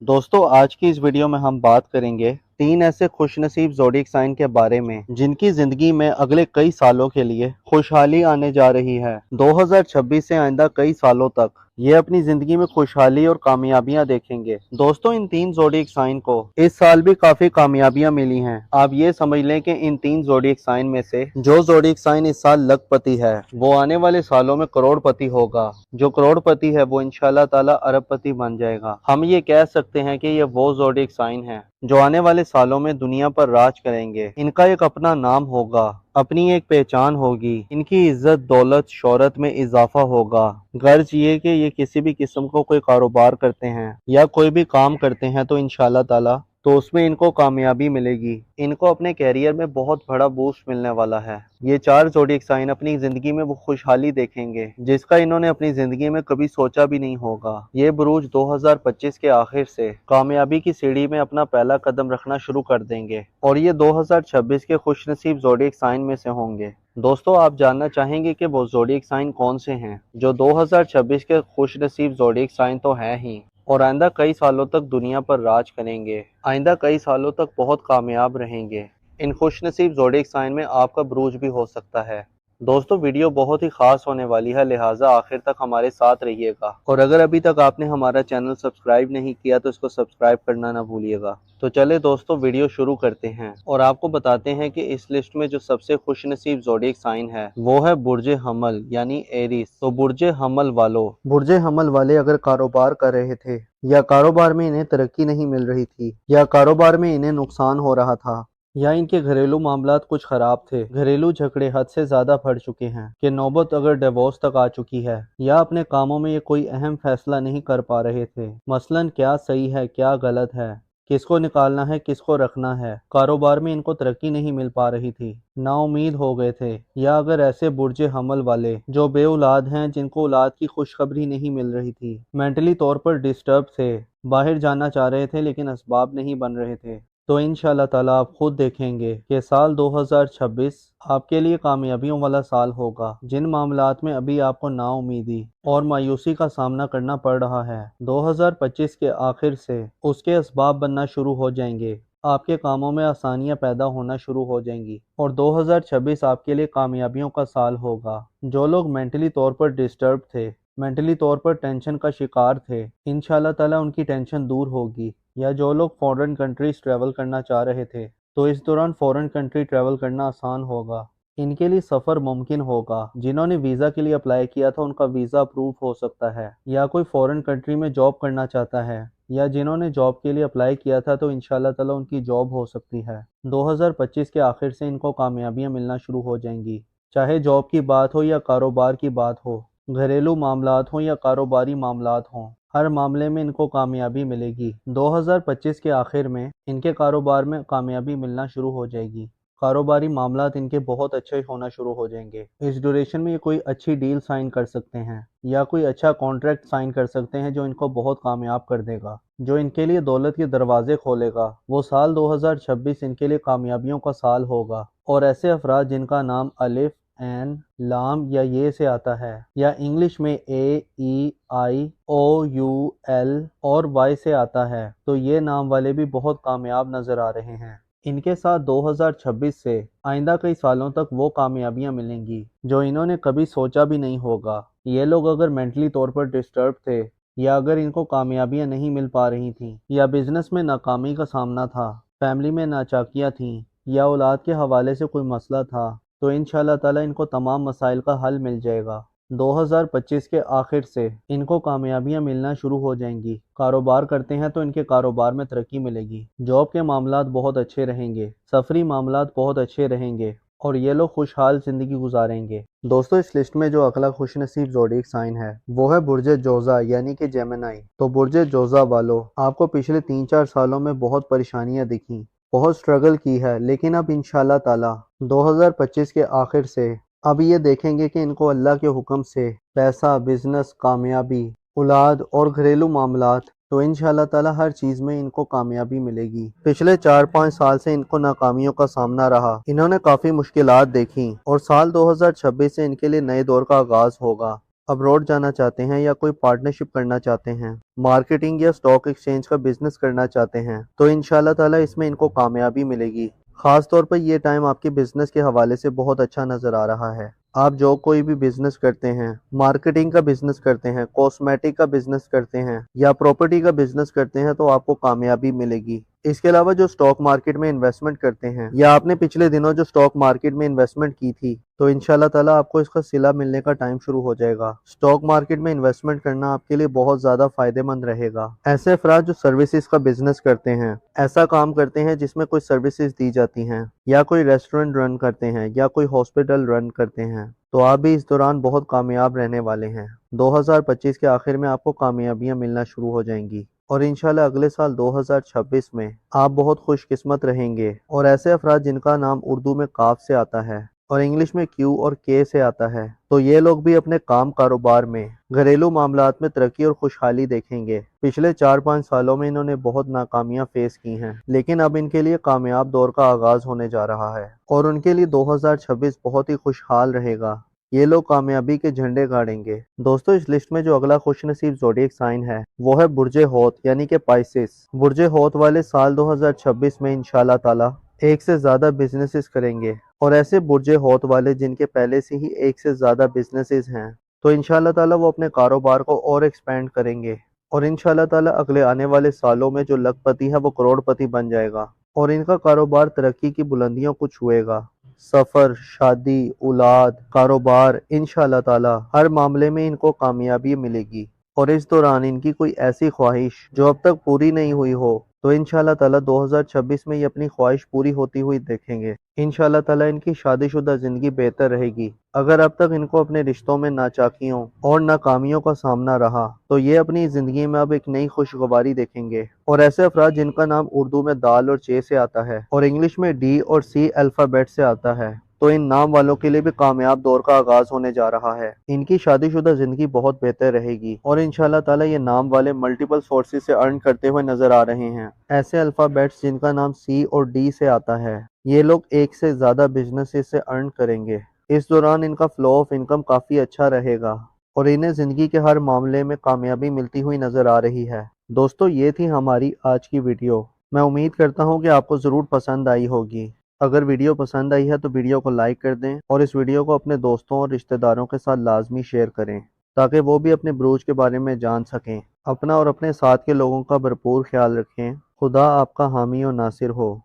दोस्तों आज की इस वीडियो में हम बात करेंगे 3 ऐसे खुशनसीब ज़ोडिएक साइन के बारे में जिनकी जिंदगी में अगले कई सालों के लिए खुशहाली आने जा रही है। 2026 से आइंदा कई सालों तक ये अपनी जिंदगी में खुशहाली और कामयाबियां देखेंगे। दोस्तों इन 3 ज़ोडिएक साइन को इस साल भी काफी कामयाबियां मिली हैं। आप ये समझ लें कि इन 3 ज़ोडिएक साइन में से जो ज़ोडिएक साइन इस साल लखपति है वो आने वाले सालों में करोड़पति होगा। जो करोड़पति है वो इंशाल्लाह ताला अरबपति बन जाएगा। हम ये कह सकते हैं कि ये वो ज़ोडिएक साइन है जो आने वाले सालों में दुनिया पर राज करेंगे। इनका एक अपना नाम होगा, अपनी एक पहचान होगी, इनकी इज्जत दौलत शोहरत में इजाफा होगा। गर्ज ये कि ये किसी भी किस्म को कोई कारोबार करते हैं या कोई भी काम करते हैं तो इंशाल्लाह ताला तो उसमें इनको कामयाबी मिलेगी। इनको अपने कैरियर में बहुत बड़ा बूस्ट मिलने वाला है। ये 4 ज़ोडिएक साइन अपनी जिंदगी में वो खुशहाली देखेंगे जिसका इन्होंने अपनी जिंदगी में कभी सोचा भी नहीं होगा। ये बुरूज 2025 के आखिर से कामयाबी की सीढ़ी में अपना पहला कदम रखना शुरू कर देंगे और ये 2026 के खुशनसीब ज़ोडिएक साइन में से होंगे। दोस्तों आप जानना चाहेंगे कि वो ज़ोडिएक साइन कौन से हैं जो 2026 के खुशनसीब ज़ोडिएक साइन तो हैं ही और आइंदा कई सालों तक दुनिया पर राज करेंगे, आइंदा कई सालों तक बहुत कामयाब रहेंगे। इन खुशनसीब ज़ोडिएक साइन में आपका बुरूज भी हो सकता है। दोस्तों वीडियो बहुत ही खास होने वाली है, लिहाजा आखिर तक हमारे साथ रहिएगा और अगर अभी तक आपने हमारा चैनल सब्सक्राइब नहीं किया तो इसको सब्सक्राइब करना ना भूलिएगा। तो चले दोस्तों वीडियो शुरू करते हैं और आपको बताते हैं कि इस लिस्ट में जो सबसे खुशनसीब ज़ोडिएक साइन है वो है बुर्जे हमल यानी एरीज। तो बुर्जे हमल वाले अगर कारोबार कर रहे थे या कारोबार में इन्हें तरक्की नहीं मिल रही थी या कारोबार में इन्हें नुकसान हो रहा था या इनके घरेलू मामलात कुछ खराब थे, घरेलू झगड़े हद से ज्यादा बढ़ चुके हैं कि नौबत अगर डिवोर्स तक आ चुकी है या अपने कामों में ये कोई अहम फैसला नहीं कर पा रहे थे, मसलन क्या सही है क्या गलत है, किसको निकालना है किसको रखना है, कारोबार में इनको तरक्की नहीं मिल पा रही थी, नाउमीद हो गए थे, या अगर ऐसे बुर्जे हमल वाले जो बे औलाद हैं जिनको औलाद की खुशखबरी नहीं मिल रही थी, मेंटली तौर पर डिस्टर्ब थे, बाहर जाना चाह रहे थे लेकिन असबाब नहीं बन रहे थे, तो इंशाल्लाह ताला आप खुद देखेंगे कि साल 2026 आपके लिए कामयाबियों वाला साल होगा। जिन मामलात में अभी आपको नाउमीदी और मायूसी का सामना करना पड़ रहा है 2025 के आखिर से उसके असबाब बनना शुरू हो जाएंगे, आपके कामों में आसानियां पैदा होना शुरू हो जाएंगी और 2026 आपके लिए कामयाबियों का साल होगा। जो लोग मेंटली तौर पर डिस्टर्ब थे, मेंटली तौर पर टेंशन का शिकार थे, इंशाल्लाह ताला उनकी टेंशन दूर होगी। या जो लोग फॉरेन कंट्रीज ट्रैवल करना चाह रहे थे तो इस दौरान फॉरेन कंट्री ट्रैवल करना आसान होगा, इनके लिए सफ़र मुमकिन होगा। जिन्होंने वीज़ा के लिए अप्लाई किया था उनका वीज़ा अप्रूव हो सकता है, या कोई फॉरेन कंट्री में जॉब करना चाहता है या जिन्होंने जॉब के लिए अप्लाई किया था तो इंशाल्लाह ताला उनकी जॉब हो सकती है। 2025 के आखिर से इनको कामयाबियां मिलना शुरू हो जाएंगी, चाहे जॉब की बात हो या कारोबार की बात हो, घरेलू मामलात हों या कारोबारी मामलात हों, हर मामले में इनको कामयाबी मिलेगी। 2025 के आखिर में इनके कारोबार में कामयाबी मिलना शुरू हो जाएगी, कारोबारी मामलात इनके बहुत अच्छे होना शुरू हो जाएंगे। इस ड्यूरेशन में ये कोई अच्छी डील साइन कर सकते हैं या कोई अच्छा कॉन्ट्रैक्ट साइन कर सकते हैं जो इनको बहुत कामयाब कर देगा, जो इनके लिए दौलत के दरवाजे खोलेगा। वो साल 2026 इनके लिए कामयाबियों का साल होगा और ऐसे अफराद जिनका नाम अलिफ एन लाम या ये से आता है या इंग्लिश में AEIOUL और Y से आता है तो ये नाम वाले भी बहुत कामयाब नजर आ रहे हैं। इनके साथ 2026 से आइंदा कई सालों तक वो कामयाबियां मिलेंगी जो इन्होंने कभी सोचा भी नहीं होगा। ये लोग अगर मेंटली तौर पर डिस्टर्ब थे या अगर इनको कामयाबियां नहीं मिल पा रही थी या बिजनेस में नाकामी का सामना था, फैमिली में नाचाकियां थी या औलाद के हवाले से कोई मसला था, तो इंशाल्लाह ताला इनको तमाम मसाइल का हल मिल जाएगा। 2025 के आखिर से इनको कामयाबियां मिलना शुरू हो जाएंगी। कारोबार करते हैं तो इनके कारोबार में तरक्की मिलेगी, जॉब के मामलात बहुत अच्छे रहेंगे, सफरी मामलात बहुत अच्छे रहेंगे और ये लोग खुशहाल जिंदगी गुजारेंगे। दोस्तों इस लिस्ट में जो अगला खुशनसीब ज़ोडिएक साइन है वो है बुर्जे जोजा यानी कि जेमिनी। तो बुर्जे जोजा वालों, आपको पिछले 3-4 सालों में बहुत परेशानियां दिखी, बहुत स्ट्रगल की है, लेकिन अब इंशाल्लाह ताला 2025 के आखिर से अब ये देखेंगे कि इनको अल्लाह के हुक्म से पैसा, बिजनेस, कामयाबी, औलाद और घरेलू मामलात, तो इंशाल्लाह ताला हर चीज में इनको कामयाबी मिलेगी। पिछले 4-5 साल से इनको नाकामियों का सामना रहा, इन्होंने काफी मुश्किलात देखी और साल 2026 से इनके लिए नए दौर का आगाज होगा। ابروڈ جانا چاہتے ہیں یا کوئی پارٹنرشپ کرنا چاہتے ہیں، مارکیٹنگ یا اسٹاک ایکسچینج کا بزنس کرنا چاہتے ہیں تو انشاءاللہ تعالی اس میں ان کو کامیابی ملے گی۔ خاص طور پر یہ ٹائم آپ کے بزنس کے حوالے سے بہت اچھا نظر آ رہا ہے۔ آپ جو کوئی بھی بزنس کرتے ہیں، مارکیٹنگ کا بزنس کرتے ہیں، کاسمیٹک کا بزنس کرتے ہیں یا پراپرٹی کا بزنس کرتے ہیں تو آپ کو کامیابی ملے گی۔ اس کے علاوہ جو اسٹاک مارکیٹ میں انویسٹمنٹ کرتے ہیں یا آپ نے پچھلے دنوں جو اسٹاک مارکیٹ میں انویسٹمنٹ کی تھی تو انشاءاللہ تعالیٰ آپ کو اس کا صلہ ملنے کا ٹائم شروع ہو جائے گا۔ اسٹاک مارکیٹ میں انویسٹمنٹ کرنا آپ کے لیے بہت زیادہ فائدہ مند رہے گا۔ ایسے افراد جو سروسز کا بزنس کرتے ہیں، ایسا کام کرتے ہیں جس میں کوئی سروسز دی جاتی ہیں یا کوئی ریسٹورنٹ رن کرتے ہیں یا کوئی ہاسپٹل رن کرتے ہیں تو آپ بھی اس دوران بہت کامیاب رہنے والے ہیں۔ 2025 کے آخر میں آپ کو کامیابیاں ملنا شروع ہو جائیں گی اور انشاءاللہ اگلے سال 2026 میں آپ بہت خوش قسمت رہیں گے۔ اور ایسے افراد جن کا نام اردو میں کاف سے آتا ہے اور انگلش میں کیو اور کے سے آتا ہے تو یہ لوگ بھی اپنے کاروبار میں، گھریلو معاملات میں ترقی اور خوشحالی دیکھیں گے۔ پچھلے 4-5 سالوں میں انہوں نے بہت ناکامیاں فیس کی ہیں لیکن اب ان کے لیے کامیاب دور کا آغاز ہونے جا رہا ہے اور ان کے لیے 2026 بہت ہی خوشحال رہے گا۔ یہ لوگ کامیابی کے جھنڈے گاڑیں گے۔ دوستو اس لسٹ میں جو اگلا خوش نصیب زوڈیک سائن ہے وہ ہے برج ہوت یعنی کہ پائسس۔ برج ہوت والے سال 2026 میں انشاءاللہ تعالی ایک سے زیادہ بزنسز کریں گے اور ایسے برج ہوت والے جن کے پہلے سے ہی ایک سے زیادہ بزنسز ہیں تو انشاءاللہ تعالی وہ اپنے کاروبار کو اور ایکسپینڈ کریں گے اور انشاءاللہ تعالی اگلے آنے والے سالوں میں جو لکھ پتی ہے وہ کروڑ پتی بن جائے گا اور ان کا کاروبار ترقی کی بلندیوں کو چھوئے گا۔ سفر، شادی، اولاد، کاروبار، انشاءاللہ تعالی ہر معاملے میں ان کو کامیابی ملے گی اور اس دوران ان کی کوئی ایسی خواہش جو اب تک پوری نہیں ہوئی ہو تو انشاءاللہ تعالی 2026 میں یہ اپنی خواہش پوری ہوتی ہوئی دیکھیں گے۔ انشاءاللہ تعالی ان کی شادی شدہ زندگی بہتر رہے گی۔ اگر اب تک ان کو اپنے رشتوں میں ناچاکیوں اور ناکامیوں کا سامنا رہا تو یہ اپنی زندگی میں اب ایک نئی خوشگواری دیکھیں گے۔ اور ایسے افراد جن کا نام اردو میں دال اور چے سے آتا ہے اور انگلش میں ڈی اور سی الفابیٹ سے آتا ہے تو ان نام والوں کے لیے بھی کامیاب دور کا آغاز ہونے جا رہا ہے۔ ان کی شادی شدہ زندگی بہت بہتر رہے گی اور انشاءاللہ تعالی یہ نام والے ملٹیپل سورسز سے ارن کرتے ہوئے نظر آ رہے ہیں۔ ایسے الفابیٹس جن کا نام سی اور ڈی سے آتا ہے یہ لوگ ایک سے زیادہ بزنس سے ارن کریں گے۔ اس دوران ان کا فلو آف انکم کافی اچھا رہے گا اور انہیں زندگی کے ہر معاملے میں کامیابی ملتی ہوئی نظر آ رہی ہے۔ دوستو یہ تھی ہماری آج کی ویڈیو۔ میں امید کرتا ہوں کہ آپ کو ضرور پسند آئی ہوگی۔ اگر ویڈیو پسند آئی ہے تو ویڈیو کو لائک کر دیں اور اس ویڈیو کو اپنے دوستوں اور رشتہ داروں کے ساتھ لازمی شیئر کریں تاکہ وہ بھی اپنے بروج کے بارے میں جان سکیں۔ اپنا اور اپنے ساتھ کے لوگوں کا بھرپور خیال رکھیں۔ خدا آپ کا حامی و ناصر ہو۔